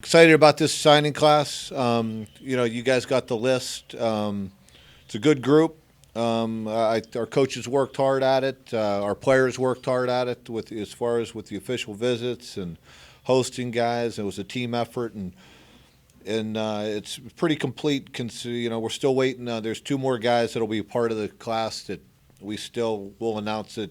Excited about this signing class. You guys got the list. It's a good group. Our coaches worked hard at it. Our players worked hard at it with as far as with the official visits and hosting guys. It was a team effort, and it's pretty complete. We're still waiting. There's two more guys that'll be part of the class that we still will announce it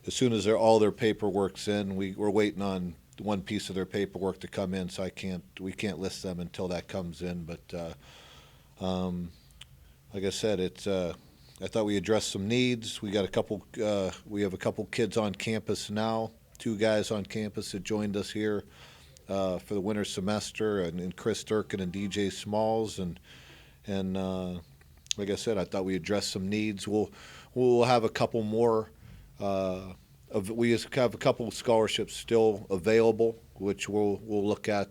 as soon as all their paperwork's in. We're waiting on one piece of their paperwork to come in, so we can't list them until that comes in. But like I said, I thought we addressed some needs. We have a couple kids on campus now. Two guys on campus that joined us here for the winter semester, and Chris Durkin and DJ Smalls, and like I said, I thought we addressed some needs. We'll have a couple more. We just have a couple of scholarships still available, which we'll look at.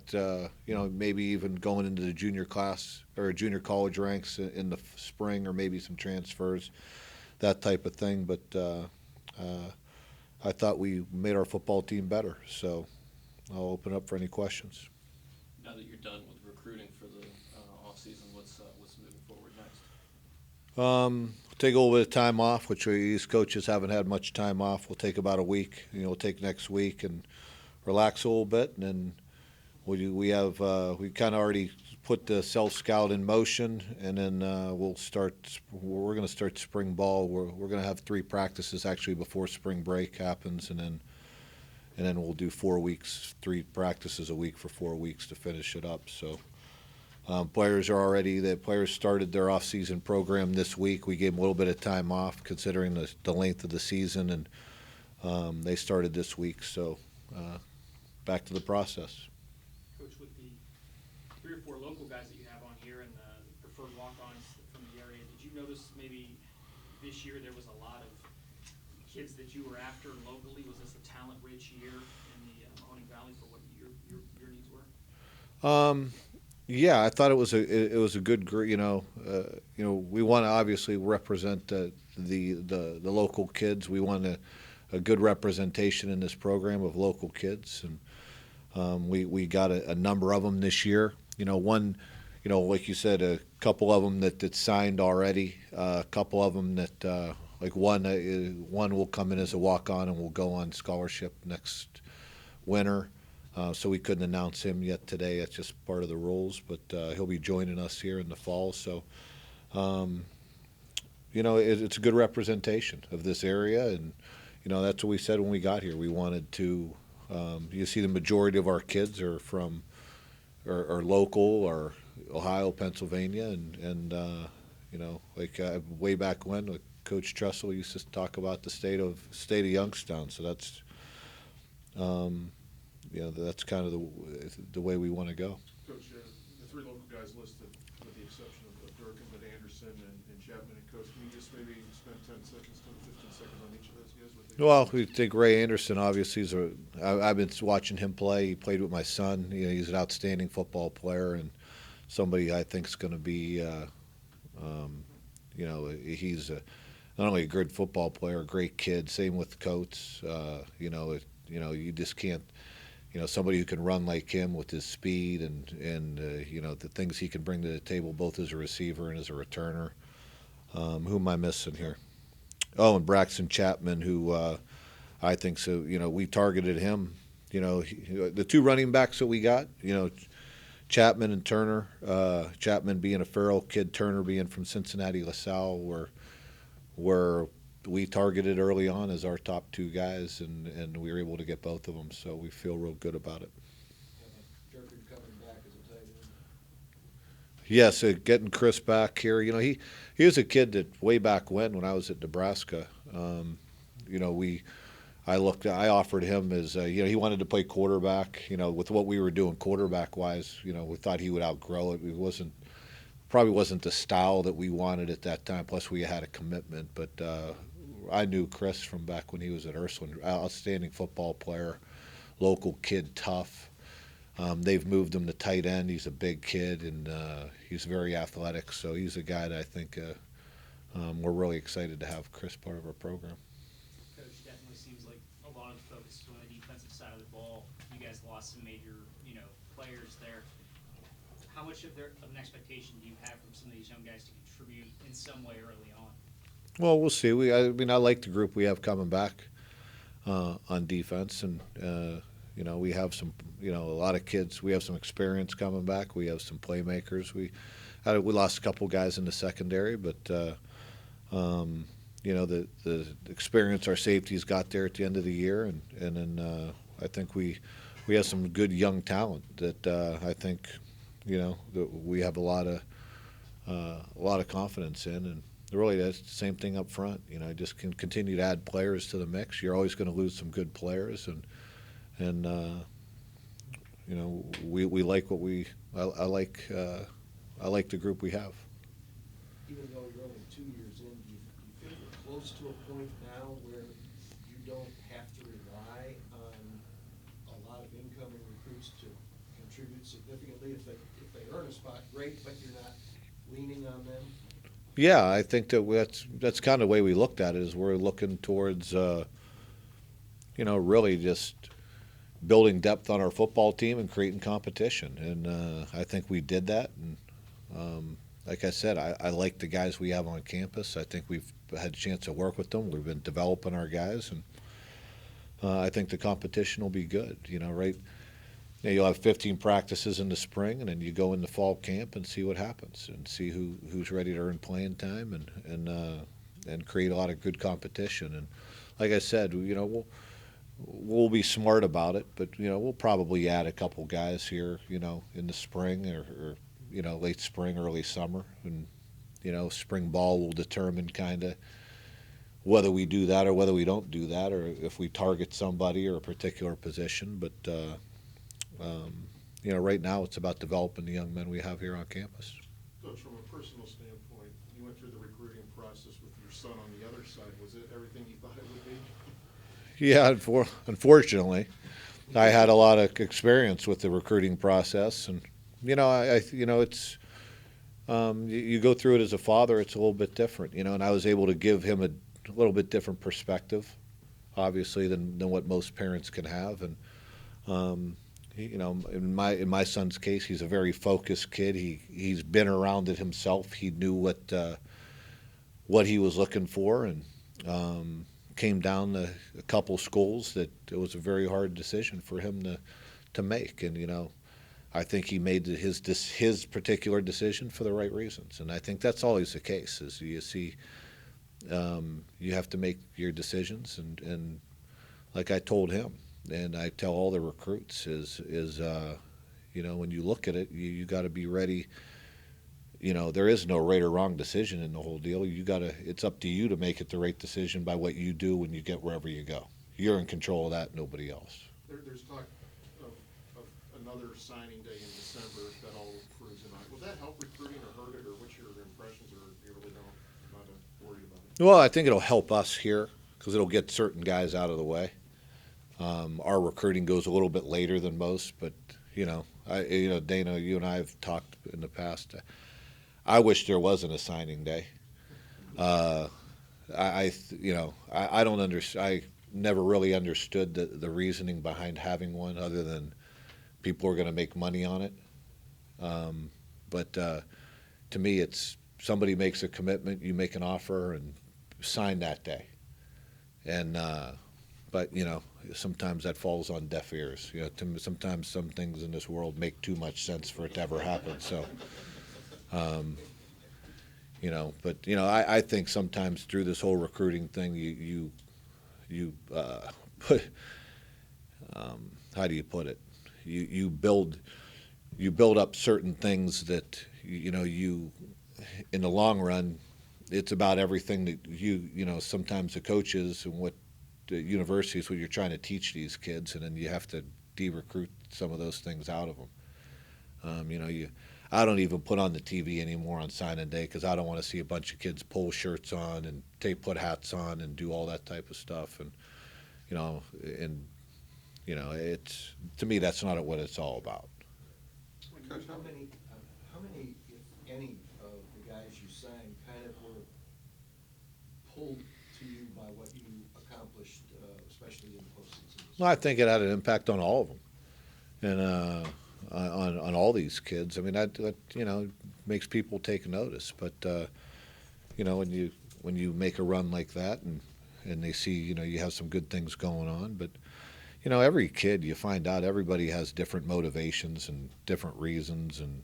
Maybe even going into the junior class or junior college ranks in the spring, or maybe some transfers, that type of thing. But I thought we made our football team better. So I'll open up for any questions. Now that you're done with recruiting for the off season, what's moving forward next? Take a little bit of time off, which these coaches haven't had much time off. We'll take about a week. We'll take next week and relax a little bit, and then we kind of already put the self scout in motion, and then We're going to start spring ball. We're going to have 3 practices actually before spring break happens, and then we'll do 4 weeks, 3 practices a week for 4 weeks to finish it up. So. The players started their off-season program this week. We gave them a little bit of time off considering the length of the season, and they started this week. So back to the process. Coach, with the 3 or 4 local guys that you have on here and the preferred walk-ons from the area, did you notice maybe this year there was a lot of kids that you were after locally? Was this a talent-rich year in the Mahoning Valley for what your needs were? Yeah, I thought it was a good group. We want to obviously represent the local kids. We want a good representation in this program of local kids, and we got a number of them this year. Like you said, a couple of them that signed already. A couple of them that one will come in as a walk-on and will go on scholarship next winter. So we couldn't announce him yet today. That's just part of the rules. But he'll be joining us here in the fall. So, it's a good representation of this area. And, that's what we said when we got here. We wanted to you see the majority of our kids are local or Ohio, Pennsylvania. And way back when, like Coach Tressel used to talk about the state of Youngstown. So that's that's kind of the way we want to go. Coach, the 3 local guys listed, with the exception of Durkin, but Anderson and Chapman and Coach, can you just maybe spend 10 seconds, 15 seconds on each of those guys? Well, we think Ray Anderson obviously I've been watching him play. He played with my son. He's an outstanding football player and somebody I think is going to be, he's not only a good football player, a great kid. Same with Coates. You just can't. Somebody who can run like him with his speed and the things he can bring to the table, both as a receiver and as a returner. Who am I missing here? Oh, and Braxton Chapman, who I think so. We targeted him. The 2 running backs that we got. Chapman and Turner. Chapman being a Farrell kid, Turner being from Cincinnati LaSalle, were we targeted early on as our top 2 guys, and we were able to get both of them, so we feel real good about it. Durkin coming back as a tight end. Yes, getting Chris back here. He was a kid that way back when I was at Nebraska. I offered him as he wanted to play quarterback. With what we were doing quarterback wise, we thought he would outgrow it. Probably wasn't the style that we wanted at that time. Plus, we had a commitment, but. I knew Chris from back when he was at Ursuline. Outstanding football player, local kid, tough. They've moved him to tight end. He's a big kid, and he's very athletic. So he's a guy that I think we're really excited to have Chris part of our program. Coach, definitely seems like a lot of the focus is on the defensive side of the ball. You guys lost some major, players there. how much of an expectation do you have from some of these young guys to contribute in some way early on? Well, we'll see. I mean, I like the group we have coming back on defense, and we have some, a lot of kids. We have some experience coming back. We have some playmakers. We lost a couple guys in the secondary, but the experience our safeties got there at the end of the year, and then I think we have some good young talent that I think that we have a lot of confidence in, and really that's the same thing up front. Just can continue to add players to the mix. You're always going to lose some good players, and we like what I like the group we have. Even though you're only 2 years in, do you feel you're close to a point now where you don't have to rely on a lot of incoming recruits to contribute significantly? If they earn a spot, great, but you're not leaning on them? Yeah, I think that's kind of the way we looked at it. Is we're looking towards really just building depth on our football team and creating competition, and I think we did that. And like I said, I like the guys we have on campus. I think we've had a chance to work with them. We've been developing our guys, and I think the competition will be good. Right? You'll have 15 practices in the spring, and then you go into fall camp and see what happens, and see who's ready to earn playing time, and create a lot of good competition. And like I said, we'll be smart about it, but we'll probably add a couple guys here, in the spring or late spring, early summer, and spring ball will determine kind of whether we do that or whether we don't do that, or if we target somebody or a particular position. But right now it's about developing the young men we have here on campus. Coach, from a personal standpoint, you went through the recruiting process with your son on the other side. Was it everything you thought it would be? Yeah, unfortunately, I had a lot of experience with the recruiting process, and it's you go through it as a father. It's a little bit different, and I was able to give him a little bit different perspective, obviously, than what most parents can have. And in my son's case, he's a very focused kid. He's been around it himself. He knew what he was looking for, and came down to a couple schools that it was a very hard decision for him to make. And I think he made his particular decision for the right reasons. And I think that's always the case. Is you see, you have to make your decisions, and like I told him, and I tell all the recruits is when you look at it, you got to be ready. There is no right or wrong decision in the whole deal. It's up to you to make it the right decision by what you do when you get wherever you go. You're in control of that, nobody else. There's talk of another signing day in December if that all proves in. Will that help recruiting or hurt it, or what's your impressions, or you really not worried about it? Well, I think it'll help us here because it'll get certain guys out of the way. Our recruiting goes a little bit later than most, but Dana, you and I have talked in the past. I wish there wasn't a signing day. I don't understand. I never really understood the reasoning behind having one, other than people are going to make money on it. But to me, it's somebody makes a commitment, you make an offer, and sign that day. And but sometimes that falls on deaf ears. Sometimes some things in this world make too much sense for it to ever happen. So. But I think sometimes through this whole recruiting thing, you put how do you put it? You build up certain things that you in the long run, it's about everything that sometimes the coaches and what the universities, what you're trying to teach these kids, and then you have to de-recruit some of those things out of them. I don't even put on the TV anymore on signing day because I don't want to see a bunch of kids pull shirts on and put hats on and do all that type of stuff. And it's, to me, that's not what it's all about. Coach, how many, if any, of the guys you signed kind of were pulled to you by what you accomplished, especially in the postseason? Well, I think it had an impact on all of them, and on all these kids. I mean, that makes people take notice. But when you make a run like that and they see you have some good things going on, but every kid, you find out everybody has different motivations and different reasons, and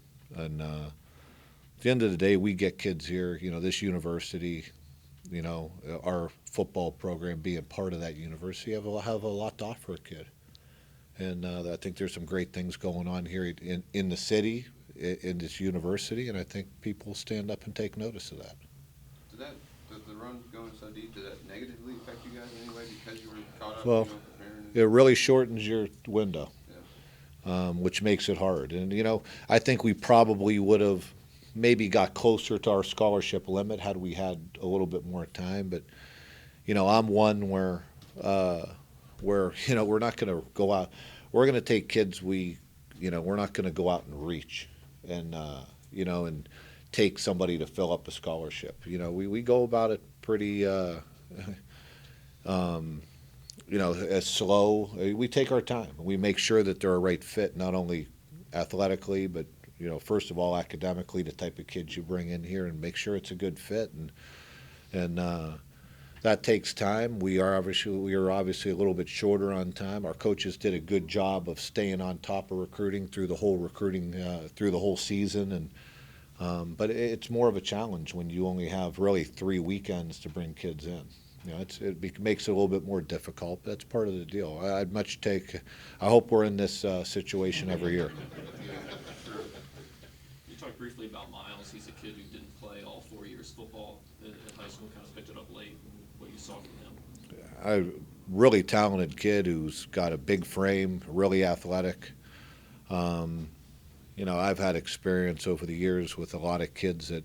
at the end of the day, we get kids here. This university, our football program being part of that university, have a lot to offer a kid. And I think there's some great things going on here in the city, in this university, and I think people stand up and take notice of that. Does the run going so deep, did that negatively affect you guys in any way because you were caught up Well, preparing? it really shortens your window, Yeah. which makes it hard. And, I think we probably would have maybe got closer to our scholarship limit had we had a little bit more time. But, I'm one where we're not going to go out. We're going to take kids we're not going to go out and reach and, and take somebody to fill up a scholarship. We go about it pretty, as slow. We take our time. We make sure that they're a right fit, not only athletically, but, first of all, academically, the type of kids you bring in here, and make sure it's a good fit. And that takes time. We are obviously a little bit shorter on time. Our coaches did a good job of staying on top of recruiting through the whole season, but it's more of a challenge when you only have really 3 weekends to bring kids in. It makes it a little bit more difficult. But that's part of the deal. I hope we're in this situation every year. You talked briefly about Miles. He's a kid who didn't play all 4 years football in high school, kind of picked it up late. What you saw from him? A really talented kid who's got a big frame, really athletic. I've had experience over the years with a lot of kids that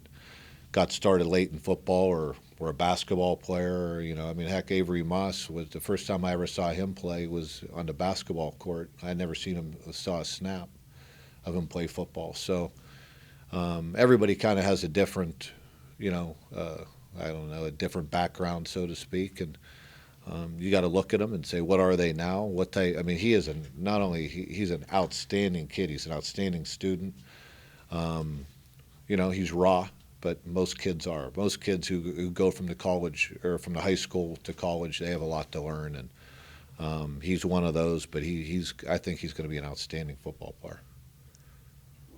got started late in football or were a basketball player. Heck, Avery Moss was the first time I ever saw him play was on the basketball court. I never saw a snap of him play football. So everybody kind of has a different, a different background, so to speak, and you got to look at them and say, what are they now? He is he's an outstanding kid. He's an outstanding student. He's raw, but most kids are. Most kids who go from the college or from the high school to college, they have a lot to learn, and he's one of those. But I think he's going to be an outstanding football player.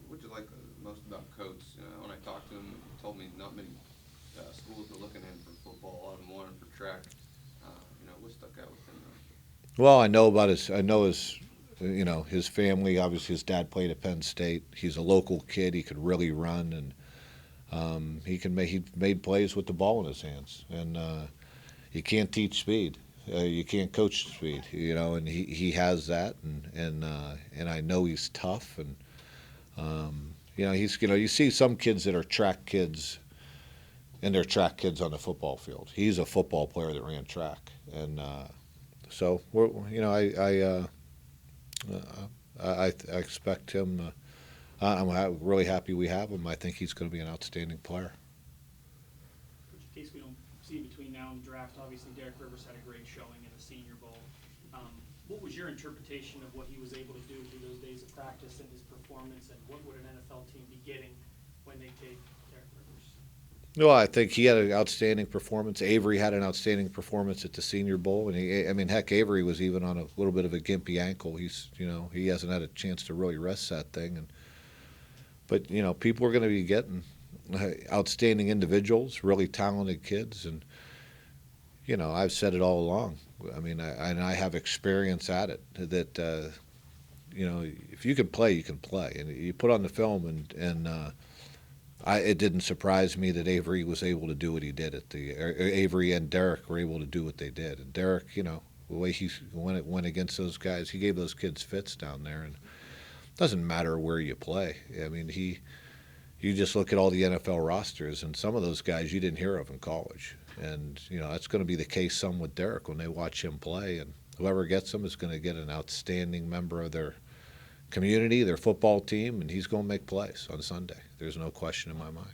What did you like most about Coach? When I talked to him, he told me not many schools were looking at him for football. A lot of them wanted for track. What stuck out with him? Well, I know his family. Obviously, his dad played at Penn State. He's a local kid. He could really run, and he made plays with the ball in his hands. And you can't teach speed. You can't coach speed. And he has that. And I know he's tough. And you see some kids that are track kids, and they're track kids on the football field. He's a football player that ran track, and so I expect him. I'm really happy we have him. I think he's going to be an outstanding player. Which, in case we don't see between now and the draft, obviously Derek Rivers had a great showing in the Senior Bowl. What was your interpretation of what he was able to do through those days of practice and his performance, and what would an NFL team be getting when they take Derek Rivers? No, I think he had an outstanding performance. Avery had an outstanding performance at the Senior Bowl, and heck, Avery was even on a little bit of a gimpy ankle. He hasn't had a chance to really rest that thing, but people are going to be getting outstanding individuals, really talented kids, and I've said it all along. I have experience at it that if you can play, you can play, and you put on the film and. It didn't surprise me that Avery was able to do what he did Avery and Derek were able to do what they did. And Derek, the way he went against those guys, he gave those kids fits down there. And it doesn't matter where you play. You just look at all the NFL rosters, and some of those guys you didn't hear of in college. And, that's going to be the case some with Derek when they watch him play. And whoever gets him is going to get an outstanding member of their community, their football team, and he's going to make plays on Sunday. There's no question in my mind.